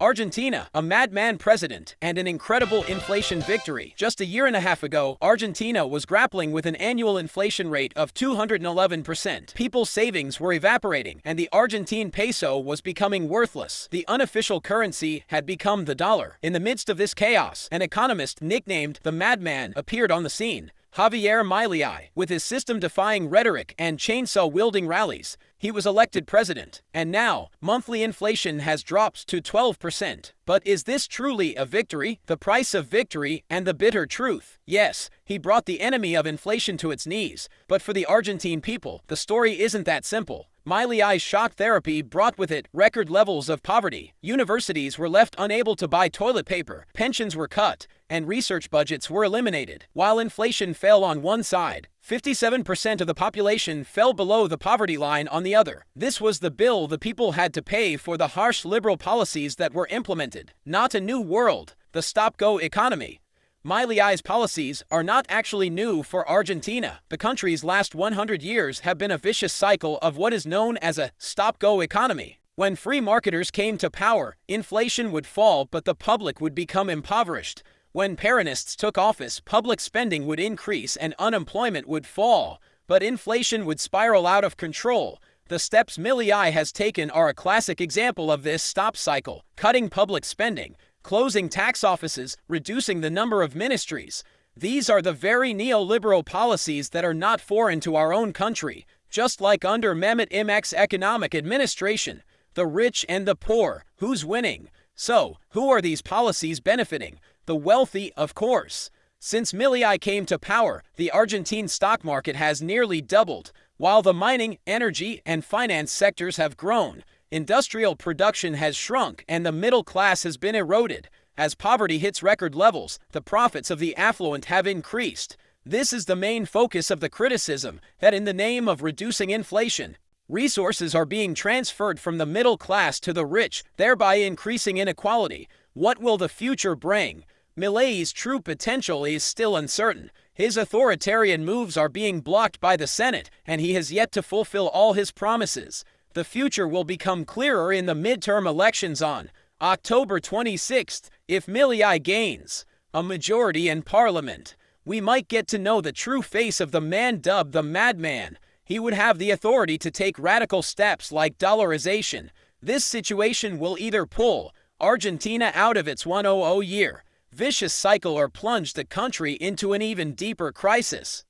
Argentina, a madman president, and an incredible inflation victory. Just a year and a half ago, Argentina was grappling with an annual inflation rate of 211%. People's savings were evaporating, and the Argentine peso was becoming worthless. The unofficial currency had become the dollar. In the midst of this chaos, an economist nicknamed the Madman appeared on the scene. Javier Milei, with his system-defying rhetoric and chainsaw-wielding rallies, he was elected president, and now, monthly inflation has dropped to 12%. But is this truly a victory? The price of victory and the bitter truth. Yes, he brought the enemy of inflation to its knees, but for the Argentine people, the story isn't that simple. Milei's shock therapy brought with it record levels of poverty. Universities were left unable to buy toilet paper, pensions were cut, and research budgets were eliminated. While inflation fell on one side, 57% of the population fell below the poverty line on the other. This was the bill the people had to pay for the harsh liberal policies that were implemented. Not a new world, the stop-go economy. Milei's policies are not actually new for Argentina. The country's last 100 years have been a vicious cycle of what is known as a stop-go economy. When free marketers came to power, inflation would fall but the public would become impoverished. When Peronists took office, public spending would increase and unemployment would fall, but inflation would spiral out of control. The steps Milei has taken are a classic example of this stop cycle: cutting public spending, closing tax offices, reducing the number of ministries. These are the very neoliberal policies that are not foreign to our own country. Just like under Mehmet Imek's economic administration, the rich and the poor, who's winning? So, who are these policies benefiting? The wealthy, of course. Since Milei came to power, the Argentine stock market has nearly doubled, while the mining, energy, and finance sectors have grown. Industrial production has shrunk and the middle class has been eroded. As poverty hits record levels, the profits of the affluent have increased. This is the main focus of the criticism, that in the name of reducing inflation, resources are being transferred from the middle class to the rich, thereby increasing inequality. What will the future bring? Milei's true potential is still uncertain. His authoritarian moves are being blocked by the Senate, and he has yet to fulfill all his promises. The future will become clearer in the midterm elections on October 26th. If Milei gains a majority in parliament, we might get to know the true face of the man dubbed the Madman. He would have the authority to take radical steps like dollarization. This situation will either pull Argentina out of its 100-year vicious cycle or plunge the country into an even deeper crisis.